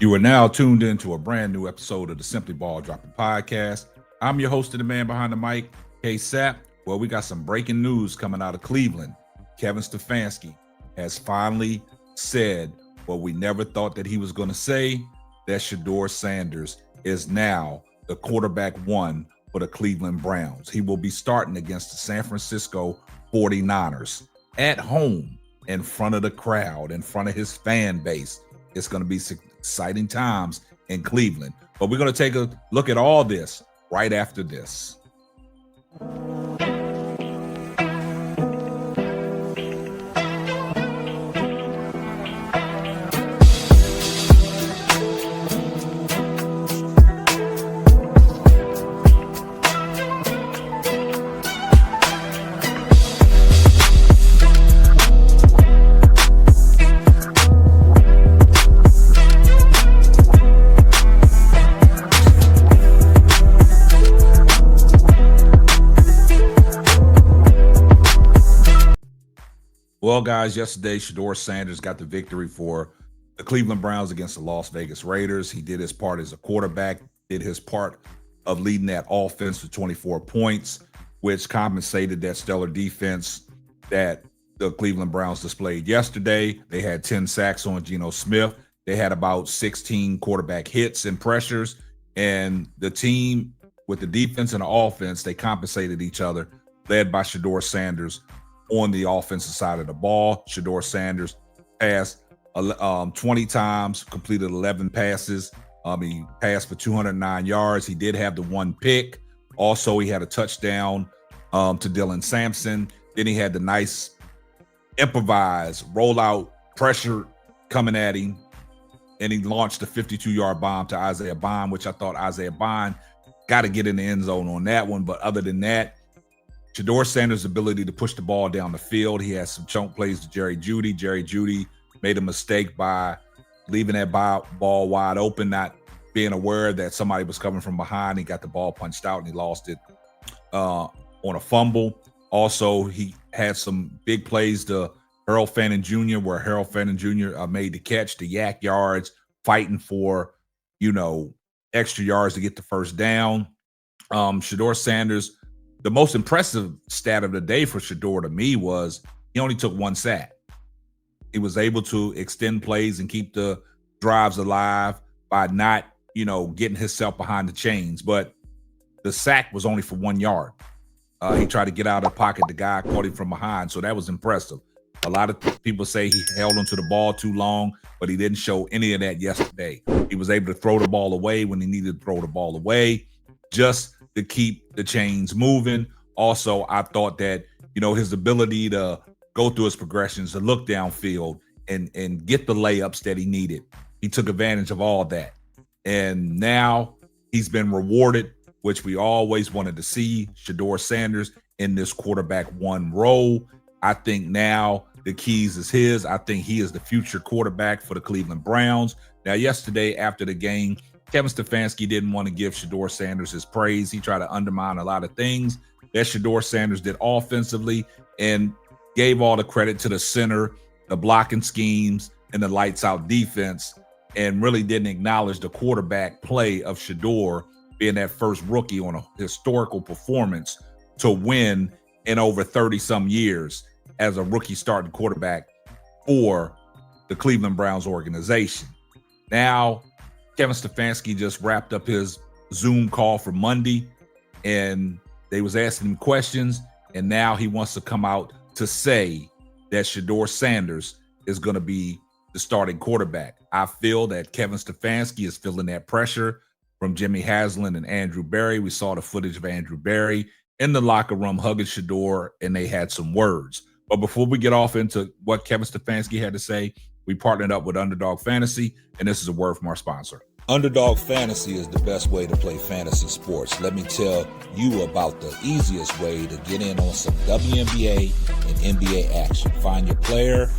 You are now tuned into a brand new episode of the Simply Ball Dropping Podcast. I'm your host and the man behind the mic, K-Sap. Well, we got some breaking news coming out of Cleveland. Kevin Stefanski has finally said what we never thought that he was going to say, that Shedeur Sanders is now the quarterback one for the Cleveland Browns. He will be starting against the San Francisco 49ers at home in front of the crowd, in front of his fan base. It's going to be exciting times in Cleveland. But we're going to take a look at all this right after this. Well, guys, yesterday, Shedeur Sanders got the victory for the Cleveland Browns against the Las Vegas Raiders. He did his part as a quarterback, did his part of leading that offense to 24 points, which compensated that stellar defense that the Cleveland Browns displayed yesterday. They had 10 sacks on Geno Smith. They had about 16 quarterback hits and pressures. And the team, with the defense and the offense, they compensated each other, led by Shedeur Sanders. On the offensive side of the ball, Shedeur Sanders passed 20 times, completed 11 passes. He passed for 209 yards. He did have the one pick. Also, he had a touchdown to Dylan Sampson. Then he had the nice improvised rollout pressure coming at him. And he launched a 52-yard bomb to Isaiah Bond, which I thought Isaiah Bond got to get in the end zone on that one. But other than that, Shedeur Sanders' ability to push the ball down the field. He has some chunk plays to Jerry Jeudy. Jerry Jeudy made a mistake by leaving that ball wide open, not being aware that somebody was coming from behind. He got the ball punched out and he lost it on a fumble. Also, he had some big plays to Harold Fannin Jr., where Harold Fannin Jr. Made the catch, the yak yards, fighting for, extra yards to get the first down. Shedeur Sanders, the most impressive stat of the day for Shedeur to me was he only took one sack. He was able to extend plays and keep the drives alive by not, getting himself behind the chains. But the sack was only for 1 yard. He tried to get out of the pocket. The guy caught him from behind. So that was impressive. A lot of people say he held onto the ball too long, but he didn't show any of that yesterday. He was able to throw the ball away when he needed to throw the ball away, just to keep the chains moving. Also, I thought that, his ability to go through his progressions, to look downfield and get the layups that he needed. He took advantage of all that. And now he's been rewarded, which we always wanted to see, Shedeur Sanders in this quarterback one role. I think now the keys is his. I think he is the future quarterback for the Cleveland Browns. Now, yesterday after the game, Kevin Stefanski didn't want to give Shedeur Sanders his praise. He tried to undermine a lot of things that Shedeur Sanders did offensively and gave all the credit to the center, the blocking schemes, and the lights-out defense, and really didn't acknowledge the quarterback play of Shedeur being that first rookie on a historical performance to win in over 30-some years as a rookie starting quarterback for the Cleveland Browns organization. Now, Kevin Stefanski just wrapped up his Zoom call for Monday, and they was asking him questions, and now he wants to come out to say that Shedeur Sanders is going to be the starting quarterback. I feel that Kevin Stefanski is feeling that pressure from Jimmy Haslam and Andrew Berry. We saw the footage of Andrew Berry in the locker room hugging Shedeur, and they had some words. But before we get off into what Kevin Stefanski had to say, we partnered up with Underdog Fantasy, and this is a word from our sponsor. Underdog Fantasy is the best way to play fantasy sports. Let me tell you about the easiest way to get in on some WNBA and NBA action. Find your player,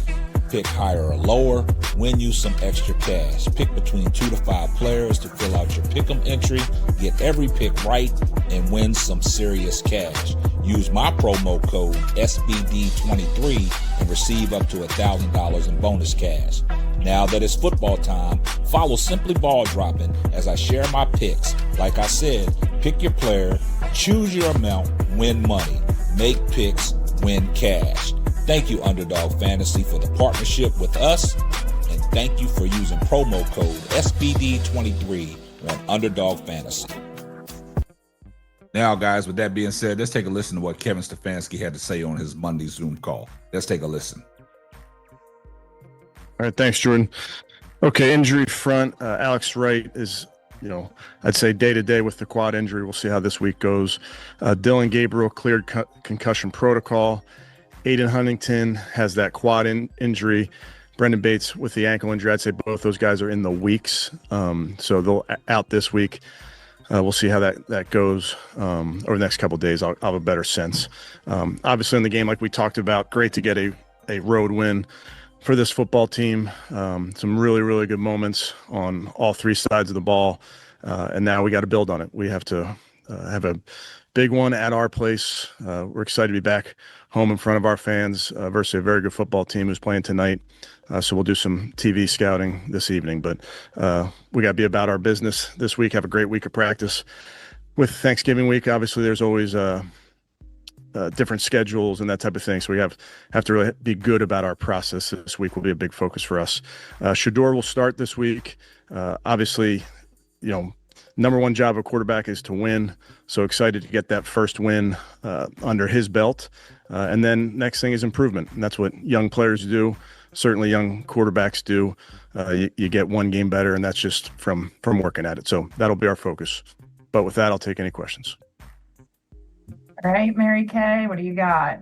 pick higher or lower, win you some extra cash. Pick between 2 to 5 players to fill out your pick'em entry, get every pick right, and win some serious cash. Use my promo code SBD23 and receive up to $1,000 in bonus cash. Now that it's football time, follow Simply Ball Dropping as I share my picks. Like I said, pick your player, choose your amount, win money. Make picks, win cash. Thank you, Underdog Fantasy, for the partnership with us. And thank you for using promo code SBD23 on Underdog Fantasy. Now, guys, with that being said, let's take a listen to what Kevin Stefanski had to say on his Monday Zoom call. Let's take a listen. All right, thanks, Jordan. Okay, injury front. Alex Wright is, I'd say day to day with the quad injury. We'll see how this week goes. Dylan Gabriel cleared concussion protocol. Aiden Huntington has that quad injury. Brendan Bates with the ankle injury. I'd say both those guys are in the weeks. So they'll out this week. We'll see how that goes over the next couple of days. I'll have a better sense. Obviously, in the game, like we talked about, great to get a road win for this football team. Some really, really good moments on all three sides of the ball. And now we got to build on it. We have to have a big one at our place. We're excited to be back home in front of our fans versus a very good football team who's playing tonight. So we'll do some TV scouting this evening. But we got to be about our business this week, have a great week of practice. With Thanksgiving week, obviously, there's always different schedules and that type of thing. So we have to really be good about our process. This week will be a big focus for us. Shedeur will start this week. Obviously, number one job of a quarterback is to win. So excited to get that first win under his belt. And then next thing is improvement. And that's what young players do. Certainly young quarterbacks do. You get one game better, and that's just from working at it. So that'll be our focus. But with that, I'll take any questions. All right, Mary Kay, what do you got?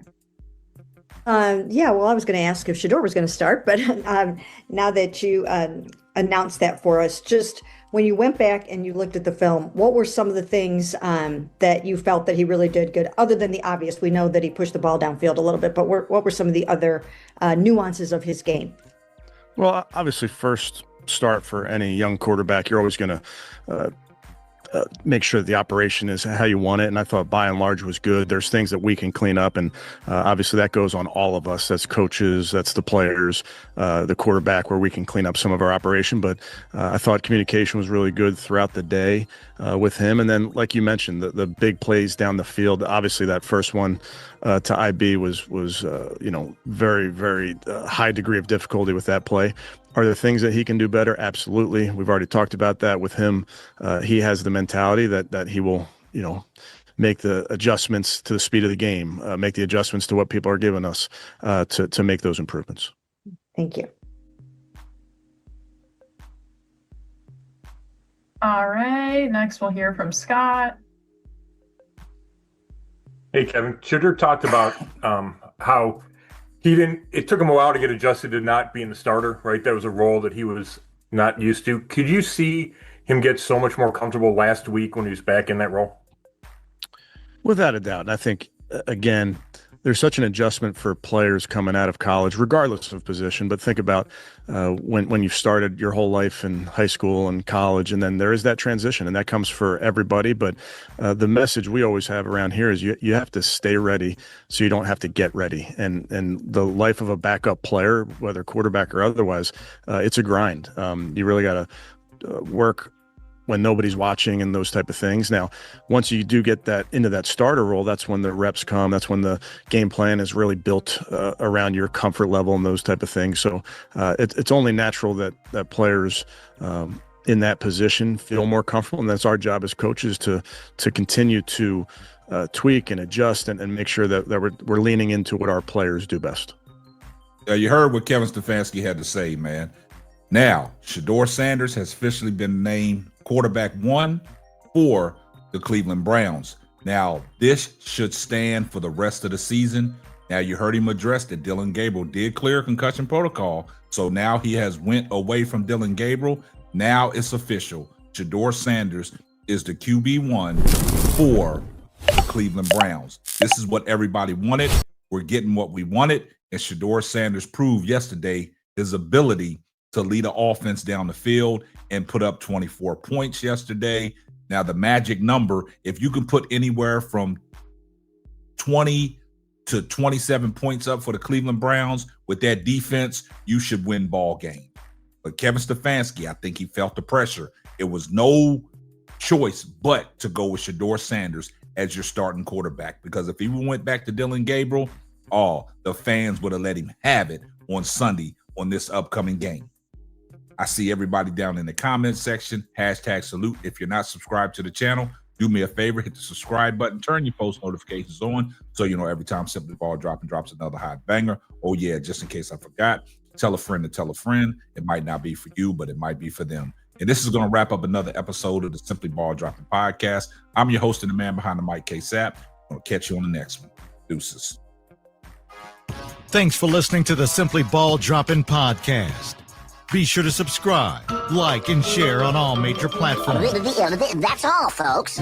I was going to ask if Shedeur was going to start, but now that you announced that for us, just when you went back and you looked at the film, what were some of the things that you felt that he really did good, other than the obvious? We know that he pushed the ball downfield a little bit, but what were some of the other nuances of his game? Well, obviously, first start for any young quarterback, you're always going to make sure that the operation is how you want it. And I thought by and large was good. There's things that we can clean up. And obviously that goes on all of us. That's coaches, that's the players, the quarterback, where we can clean up some of our operation. But I thought communication was really good throughout the day with him. And then, like you mentioned, the big plays down the field. Obviously that first one to IB was very, very high degree of difficulty with that play. Are there things that he can do better? Absolutely. We've already talked about that with him. He has the mentality that he will, make the adjustments to the speed of the game, make the adjustments to what people are giving us to make those improvements. Thank you. All right, next we'll hear from Scott. Hey, Kevin. Shedeur talked about how it took him a while to get adjusted to not being the starter, right? That was a role that he was not used to. Could you see him get so much more comfortable last week when he was back in that role? Without a doubt. And I think, again, there's such an adjustment for players coming out of college, regardless of position. But think about when you've started your whole life in high school and college, and then there is that transition, and that comes for everybody. But the message we always have around here is you have to stay ready so you don't have to get ready. And the life of a backup player, whether quarterback or otherwise, it's a grind. You really got to work when nobody's watching and those type of things. Now, once you do get that into that starter role, that's when the reps come. That's when the game plan is really built around your comfort level and those type of things. So it's only natural that players in that position feel more comfortable. And that's our job as coaches to continue to tweak and adjust and make sure that we're leaning into what our players do best. You heard what Kevin Stefanski had to say, man. Now, Shedeur Sanders has officially been named quarterback 1 for the Cleveland Browns. Now, this should stand for the rest of the season. Now, you heard him address that Dylan Gabriel did clear concussion protocol. So now he has went away from Dylan Gabriel. Now it's official. Shedeur Sanders is the QB1 for the Cleveland Browns. This is what everybody wanted. We're getting what we wanted. And Shedeur Sanders proved yesterday his ability to lead an offense down the field and put up 24 points yesterday. Now, the magic number, if you can put anywhere from 20 to 27 points up for the Cleveland Browns with that defense, you should win ball game. But Kevin Stefanski, I think he felt the pressure. It was no choice but to go with Shedeur Sanders as your starting quarterback, because if he went back to Dylan Gabriel, the fans would have let him have it on Sunday on this upcoming game. I see everybody down in the comments section. #salute. If you're not subscribed to the channel, do me a favor, hit the subscribe button, turn your post notifications on so you know every time Simply Ball drops another hot banger. Oh yeah, just in case I forgot, tell a friend to tell a friend. It might not be for you, but it might be for them. And this is going to wrap up another episode of the Simply Ball Dropping Podcast. I'm your host and the man behind the mic, K-Sap. I'll catch you on the next one. Deuces. Thanks for listening to the Simply Ball Dropping Podcast. Be sure to subscribe, like, and share on all major platforms. That's all, folks.